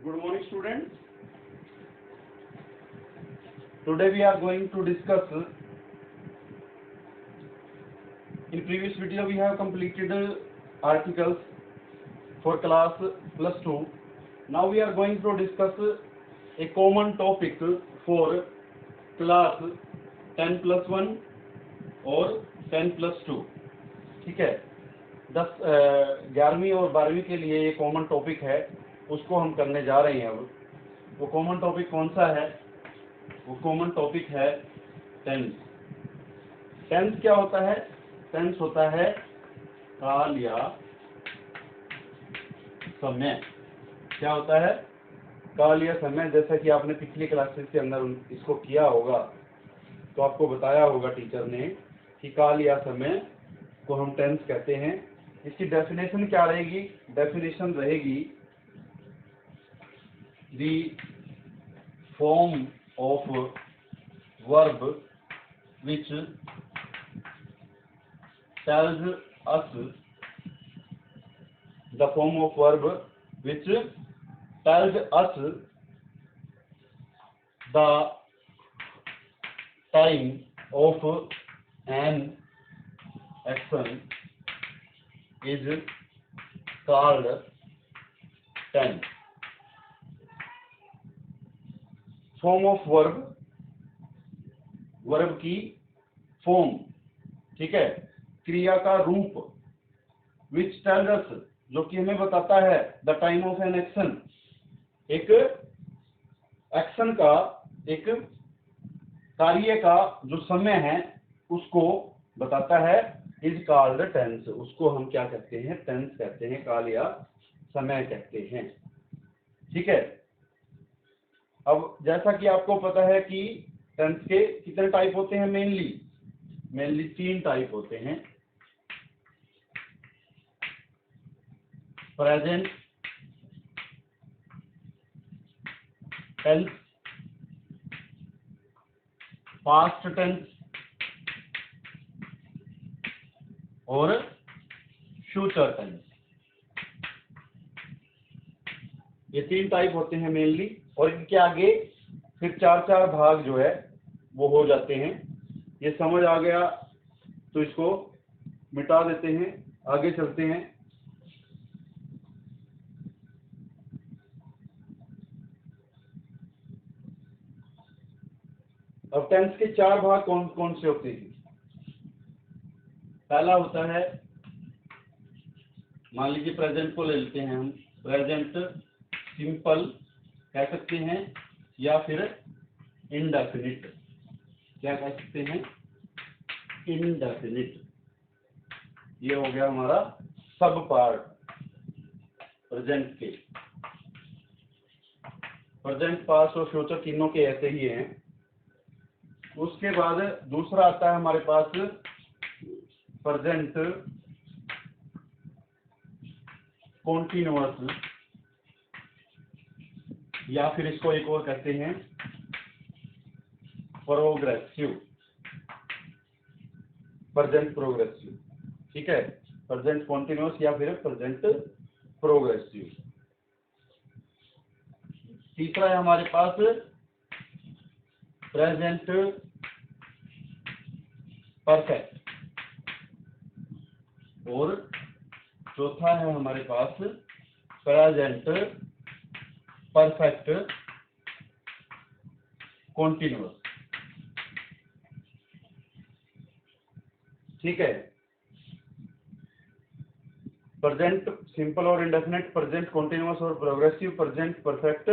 Good morning, students. Today we are going to discuss. In previous video we have completed articles for class +2. Now we are going to discuss a common topic for class 10+1 और 10+2. ठीक है, 11वीं और 12वीं के लिए ये common topic है, उसको हम करने जा रहे हैं। अब वो कॉमन टॉपिक कौन सा है? वो कॉमन टॉपिक है टेंस। टेंस क्या होता है? टेंस होता है काल या समय। क्या होता है? काल या समय। जैसा कि आपने पिछली क्लासेस के अंदर इसको किया होगा तो आपको बताया होगा टीचर ने कि काल या समय को हम टेंस कहते हैं। इसकी डेफिनेशन क्या रहेगी? डेफिनेशन रहेगी the form of verb which tells us the form of verb which tells us the time of an action is called tense. Form of verb, verb की फॉर्म, ठीक है, क्रिया का रूप, which tells us, जो कि हमें बताता है the time of an action, एक एक्शन का, एक कार्य का जो समय है उसको बताता है, इज कॉल्ड टेंस। उसको हम क्या कहते हैं? टेंस कहते हैं, काल या समय कहते हैं। ठीक है। अब जैसा कि आपको पता है कि टेंस के कितने टाइप होते हैं? मेनली 3 टाइप होते हैं। प्रेजेंट टेंस, पास्ट टेंस और फ्यूचर टेंस। ये 3 टाइप होते हैं मेनली, और इनके आगे फिर 4 भाग जो है वो हो जाते हैं। ये समझ आ गया तो इसको मिटा देते हैं, आगे चलते हैं। अब टेंस के 4 भाग कौन कौन से होते हैं? पहला होता है, मान लीजिए प्रेजेंट को ले लेते हैं हम। प्रेजेंट सिंपल कह सकते हैं या फिर इंडेफिनिट। क्या कह सकते हैं? इंडेफिनिट। ये हो गया हमारा सब पार्ट प्रेजेंट के। प्रेजेंट, पास्ट और फ्यूचर तीनों के ऐसे ही हैं। उसके बाद दूसरा आता है हमारे पास प्रेजेंट कॉन्टिन्यूअस, या फिर इसको एक और कहते हैं प्रोग्रेसिव। प्रेजेंट प्रोग्रेसिव, ठीक है, प्रेजेंट कॉन्टिन्यूअस या फिर प्रेजेंट प्रोग्रेसिव। तीसरा है हमारे पास प्रेजेंट परफेक्ट, और चौथा है हमारे पास प्रेजेंट परफेक्ट कॉन्टिन्यूअस। ठीक है। प्रेजेंट सिंपल और इंडेफिनिट, प्रेजेंट कॉन्टिन्यूअस और प्रोग्रेसिव, प्रेजेंट परफेक्ट,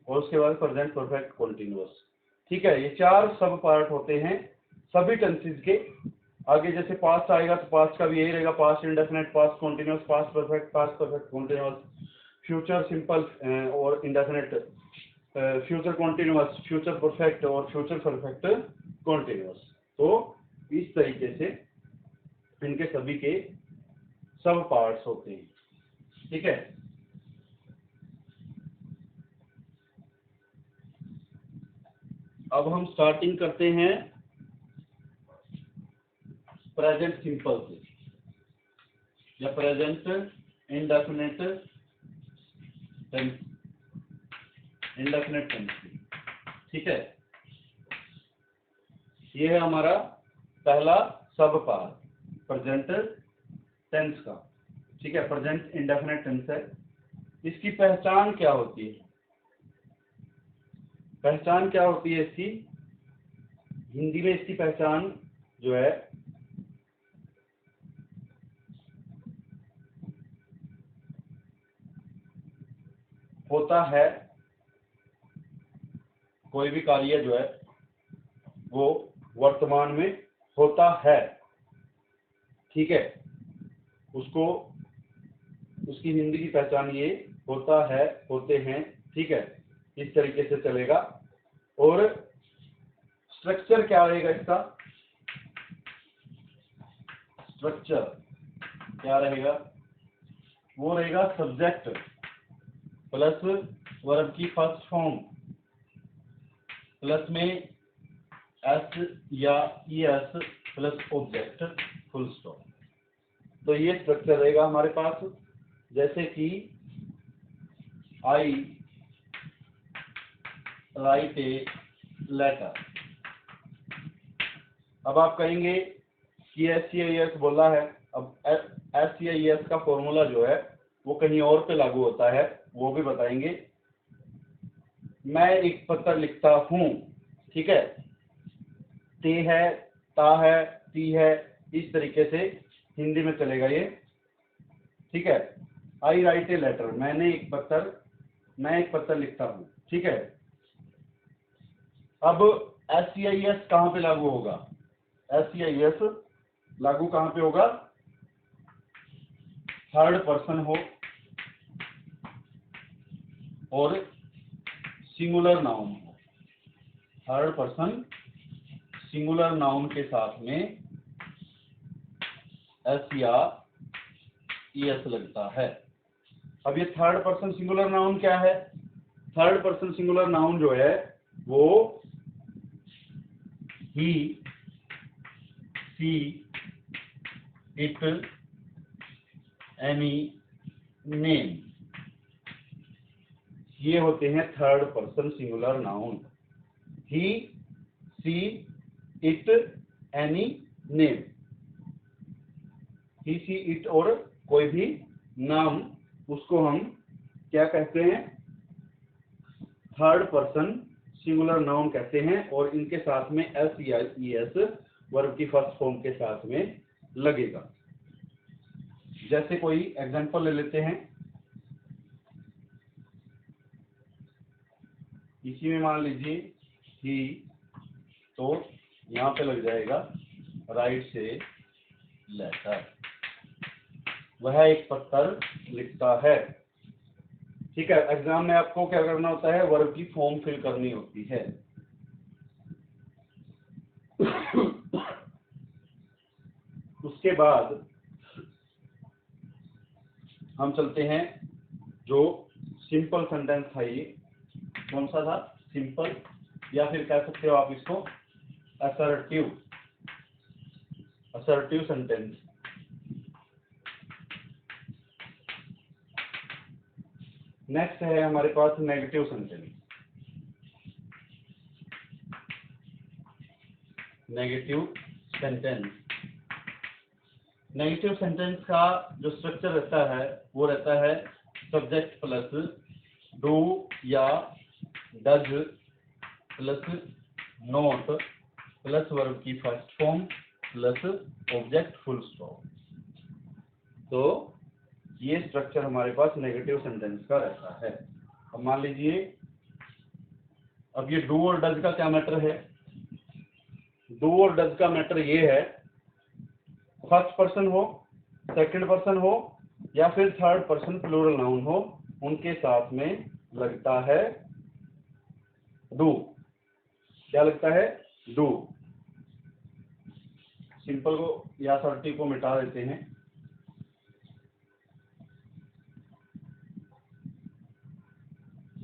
और उसके बाद प्रेजेंट परफेक्ट कॉन्टिन्यूअस। ठीक है। ये 4 सब पार्ट होते हैं सभी टेंसेस के। आगे जैसे पास्ट आएगा तो पास्ट का भी यही रहेगा, past indefinite, past continuous, past perfect continuous, future simple और indefinite, future continuous, future perfect और फ्यूचर परफेक्ट कॉन्टिन्यूअस। तो इस तरीके से इनके सभी के सब पार्ट्स होते हैं। ठीक है। अब हम स्टार्टिंग करते हैं प्रेजेंट सिंपल से, या present indefinite tense. Indefinite tense की। ठीक है, ये है हमारा पहला सब पार्ट प्रेजेंट टेंस का। ठीक है, प्रेजेंट इंडेफिनेट टेंस है। इसकी पहचान क्या होती है? पहचान क्या होती है इसकी? हिंदी में इसकी पहचान जो है होता है, कोई भी कार्य जो है वो वर्तमान में होता है। ठीक है, उसको उसकी हिंदी की पहचान ये होता है, होते हैं। ठीक है, इस तरीके से चलेगा। और स्ट्रक्चर क्या रहेगा इसका? स्ट्रक्चर क्या रहेगा? वो रहेगा सब्जेक्ट प्लस वर्ब की फर्स्ट फॉर्म प्लस में एस या E S plus object full stop. तो ये स्ट्रक्चर रहेगा हमारे पास। जैसे कि आई राइट ए लेटर। अब आप कहेंगे कि SCIS बोला है। अब SCIS का फॉर्मूला जो है वो कहीं और पे लागू होता है, वो भी बताएंगे। मैं एक पत्र लिखता हूँ। ठीक है, ते है, ता है, ती है, इस तरीके से हिंदी में चलेगा ये। ठीक है, आई राइट ए लेटर, मैं एक पत्र लिखता हूँ। ठीक है, अब SCIS कहाँ पे लागू होगा? SCIS लागू कहाँ पे होगा? थर्ड पर्सन हो और सिंगुलर नाउन हो। थर्ड पर्सन सिंगुलर नाउन के साथ में एस या ES लगता है। अब ये थर्ड पर्सन सिंगुलर नाउन क्या है? थर्ड पर्सन सिंगुलर नाउन जो है वो he, she, it, any, name, ये होते हैं third person singular noun. He, she, it, any, name. He, she, it और कोई भी नाम, उसको हम क्या कहते हैं? थर्ड पर्सन सिंगुलर नाउन कहते हैं। और इनके साथ में एस या ES वर्ब की फर्स्ट फॉर्म के साथ में लगेगा। जैसे कोई एग्जांपल ले लेते हैं। इसी में मान लीजिए ही, तो यहाँ पे लग जाएगा राइट से लेटर, वह एक पत्र लिखता है। ठीक है, एग्जाम में आपको क्या करना होता है? वर्ब की फॉर्म फिल करनी होती है। उसके बाद हम चलते हैं जो सिंपल सेंटेंस था। ये कौन सा था? सिंपल, या फिर कह सकते हो आप इसको असर्टिव सेंटेंस। नेक्स्ट है हमारे पास negative sentence. Negative sentence negative sentence का जो स्ट्रक्चर रहता है वो रहता है सब्जेक्ट प्लस डू या does plus not plus verb की first form plus object full stop. तो ये स्ट्रक्चर हमारे पास नेगेटिव सेंटेंस का रहता है। अब मान लीजिए, अब ये डू और डज का क्या मैटर है? डू और डज का मैटर ये है, फर्स्ट पर्सन हो, सेकंड पर्सन हो या फिर थर्ड पर्सन प्लूरल नाउन हो, उनके साथ में लगता है डू। क्या लगता है? डू। सिंपल को या सर्टिव को मिटा देते हैं।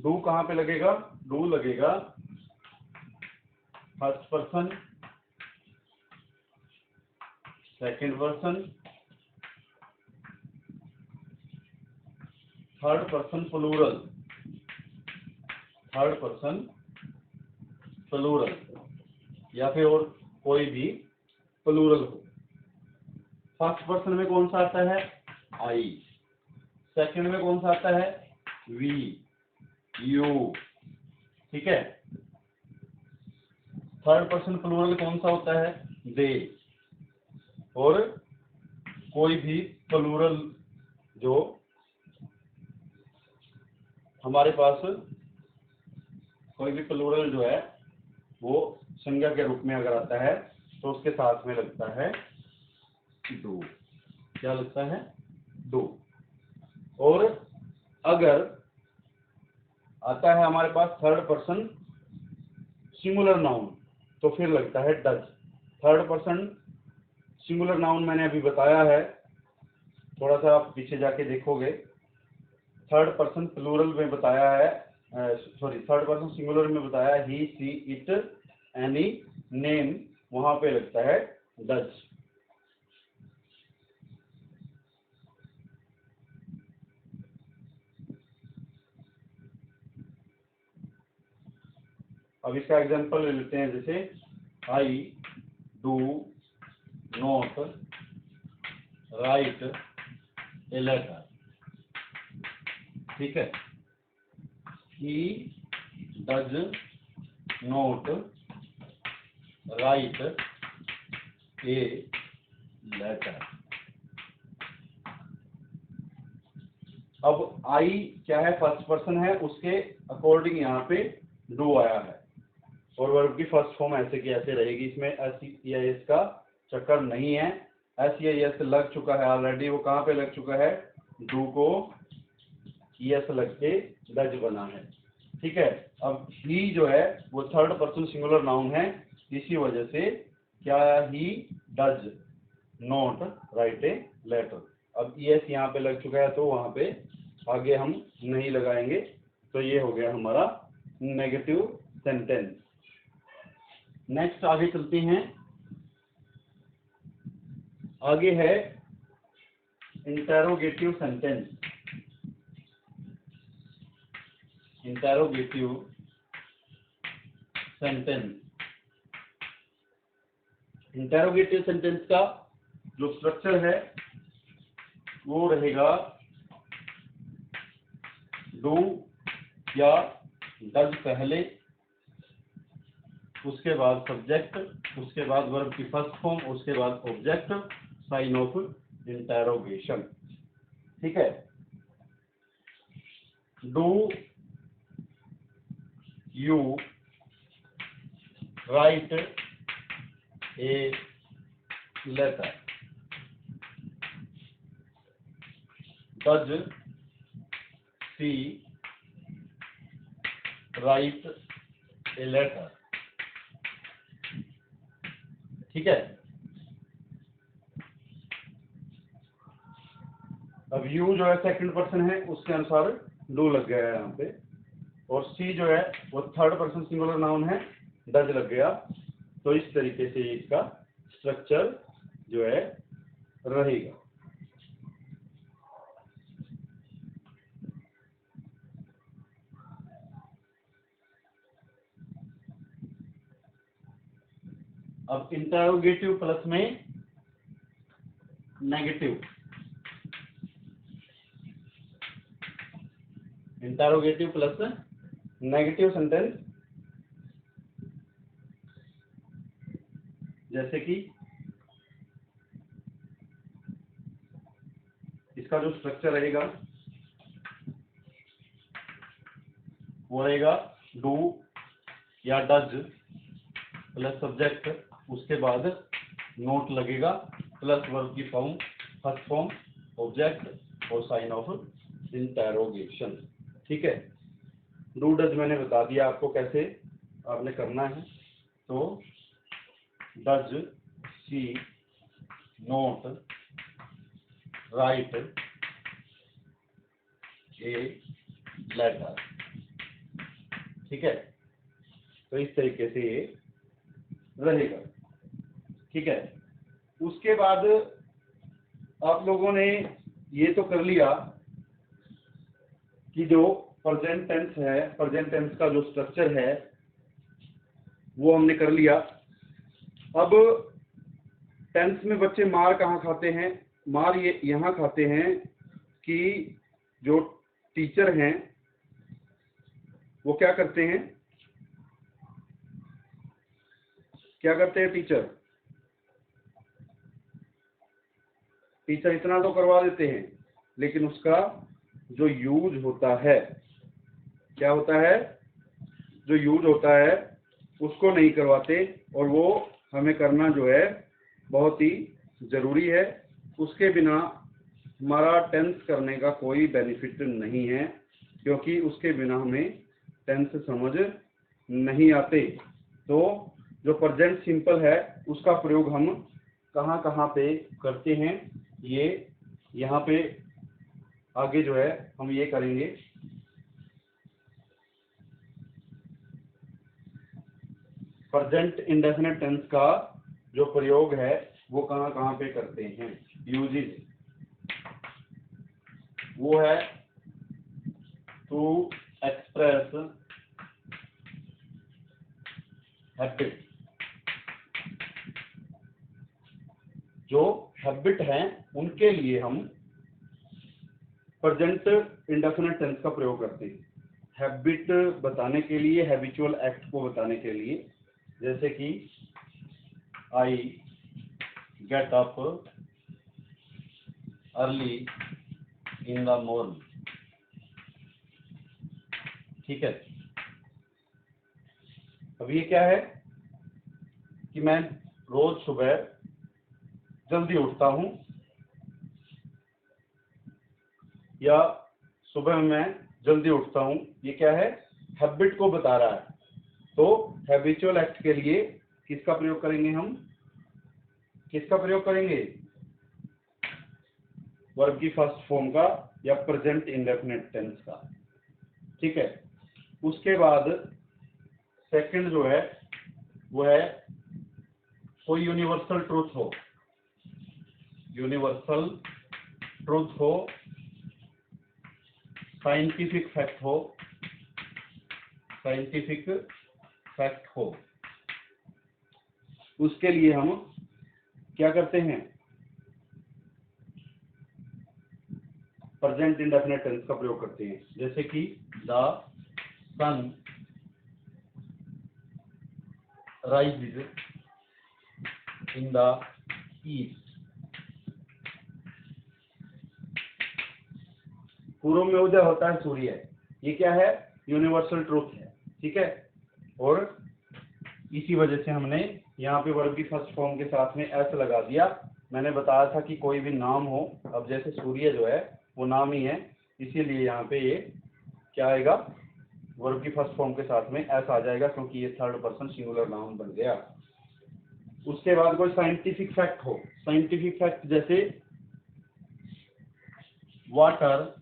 डू कहाँ पे लगेगा? डू लगेगा first person, second person, third person plural, third person plural या फिर और कोई भी प्लूरल हो। फर्स्ट पर्सन में कौन सा आता है? आई। सेकंड में कौन सा आता है? We, you. ठीक है। थर्ड पर्सन प्लूरल कौन सा होता है? दे। और कोई भी प्लूरल जो हमारे पास, कोई भी प्लूरल जो है वो संज्ञा के रूप में अगर आता है तो उसके साथ में लगता है डू। क्या लगता है? डू। और अगर आता है हमारे पास थर्ड पर्सन सिंगुलर नाउन तो फिर लगता है does. Third person singular noun मैंने अभी बताया है, थोड़ा सा आप पीछे जाके देखोगे। थर्ड पर्सन प्लूरल में बताया है, थर्ड पर्सन सिंगुलर में बताया ही, सी, इट, एनी, नेम, वहां पे लगता है डज। अब इसका एग्जांपल ले लेते हैं, जैसे I do not write a letter. ठीक है। He does not write a letter. अब आई क्या है? फर्स्ट पर्सन है, उसके अकॉर्डिंग यहाँ पे डू आया है और वर्ब की फर्स्ट फॉर्म ऐसे की ऐसे रहेगी। इसमें एस का चक्कर नहीं है। एस लग चुका है ऑलरेडी। वो कहाँ पे लग चुका है? डू को एस लग के डज बना है। ठीक है। अब ही जो है वो थर्ड पर्सन सिंगुलर नाउन है, इसी वजह से क्या आया? He does not write a letter. अब एस यहाँ पे लग चुका है तो वहां पे आगे हम नहीं लगाएंगे। तो ये हो गया हमारा नेगेटिव सेंटेंस। नेक्स्ट आगे चलते हैं। आगे है interrogative sentence. Interrogative sentence. Interrogative sentence का जो स्ट्रक्चर है वो रहेगा डू या डज पहले, उसके बाद सब्जेक्ट, उसके बाद वर्ब की फर्स्ट फॉर्म, उसके बाद ऑब्जेक्ट, साइन ऑफ इंटेरोगेशन। ठीक है। Do you write a letter? Does she write a letter? ठीक है। अब यू जो है सेकंड पर्सन है, उसके अनुसार डू लग गया है यहाँ पे। और सी जो है वो थर्ड पर्सन सिंगुलर नाउन है, डज लग गया। तो इस तरीके से इसका स्ट्रक्चर जो है रहेगा। अब इंटरोगेटिव प्लस में negative. Interrogative plus negative sentence, जैसे कि इसका जो स्ट्रक्चर रहेगा वो रहेगा डू या डज प्लस सब्जेक्ट, उसके बाद नोट लगेगा प्लस वर्ब की फॉर्म, फर्स्ट फॉर्म, ऑब्जेक्ट और साइन ऑफ इंटरोगेशन। ठीक है। डू डज मैंने बता दिया आपको कैसे आपने करना है। तो does she not write a letter. ठीक है। तो इस तरीके से ये रहेगा। ठीक है। उसके बाद आप लोगों ने ये तो कर लिया कि जो प्रेजेंट टेंस है, प्रेजेंट टेंस का जो स्ट्रक्चर है वो हमने कर लिया। अब टेंस में बच्चे मार कहाँ खाते हैं? मार ये यहाँ खाते हैं कि जो टीचर हैं वो क्या करते हैं, क्या करते हैं टीचर इतना तो करवा देते हैं, लेकिन उसका जो यूज होता है, क्या होता है, जो यूज होता है उसको नहीं करवाते, और वो हमें करना जो है बहुत ही जरूरी है। उसके बिना हमारा टेंस करने का कोई बेनिफिट नहीं है, क्योंकि उसके बिना हमें टेंस समझ नहीं आते। तो जो प्रेजेंट सिंपल है उसका प्रयोग हम कहाँ कहाँ पे करते हैं, ये यहाँ पे आगे जो है हम ये करेंगे। प्रेजेंट इंडेफिनिट टेंस का जो प्रयोग है वो कहाँ कहाँ पे करते हैं, यूजेस, वो है टू एक्सप्रेस हैबिट। जो हैबिट हैं उनके लिए हम प्रेजेंट इंडेफिनिट टेंस का प्रयोग करते हैं। हैबिट बताने के लिए, हैबिचुअल एक्ट को बताने के लिए, जैसे कि I get up early in the morning, ठीक है। अब ये क्या है कि मैं रोज सुबह जल्दी उठता हूं, या सुबह मैं जल्दी उठता हूं, ये क्या है, हैबिट को बता रहा है। तो हैबिचुअल एक्ट के लिए किसका प्रयोग करेंगे हम, किसका प्रयोग करेंगे, वर्ब की फर्स्ट फॉर्म का या प्रेजेंट इंडेफिनिट टेंस का, ठीक है। उसके बाद सेकंड जो है वो है कोई यूनिवर्सल ट्रूथ हो, यूनिवर्सल ट्रूथ हो, साइंटिफिक फैक्ट हो, साइंटिफिक फैक्ट हो। उसके लिए हम क्या करते हैं, प्रेजेंट इंडेफिनिट टेंस का प्रयोग करते हैं। जैसे कि the sun rises in the east, पूर्व में उदय होता है सूर्य, ये क्या है, यूनिवर्सल ट्रूथ है, ठीक है। और इसी वजह से हमने यहाँ पे वर्ब की फर्स्ट फॉर्म के साथ में एस लगा दिया। मैंने बताया था कि कोई भी नाम हो, अब जैसे सूर्य जो है वो नाम ही है, इसीलिए यहाँ पे ये क्या आएगा, वर्ब की फर्स्ट फॉर्म के साथ में एस आ जाएगा, क्योंकि ये थर्ड पर्सन सिंगुलर नाउन बन गया। उसके बाद कोई साइंटिफिक फैक्ट हो, साइंटिफिक फैक्ट जैसे water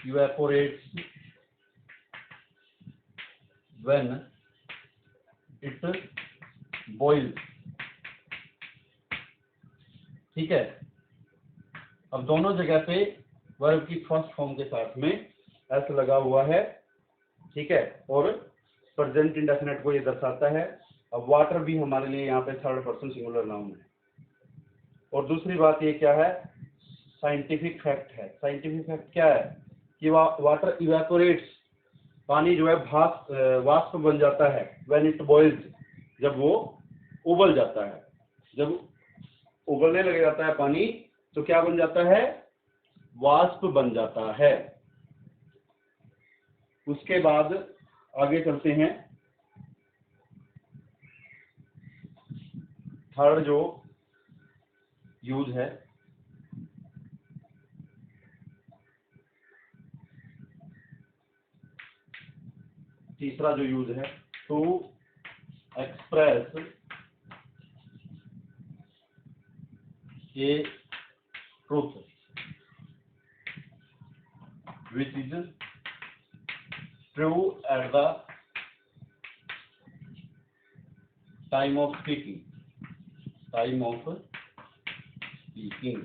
evaporates when it boils, ठीक है। अब दोनों जगह पे वर्ब की फर्स्ट फॉर्म के साथ में एस लगा हुआ है, ठीक है, और प्रेजेंट इंडेफिनिट को ये दर्शाता है। अब वाटर भी हमारे लिए यहाँ पे थर्ड पर्सन सिंगुलर नाउन है। और दूसरी बात ये क्या है, साइंटिफिक फैक्ट है। साइंटिफिक फैक्ट क्या है कि वाटर इवेपोरेट्स, पानी जो है वाष्प बन जाता है, व्हेन इट बॉइल्स, जब वो उबल जाता है, जब उबलने लग जाता है पानी तो क्या बन जाता है, वाष्प बन जाता है। उसके बाद आगे चलते हैं, थर्ड जो यूज है, तीसरा जो यूज है, to express a truth which is true at the time of speaking, time of speaking,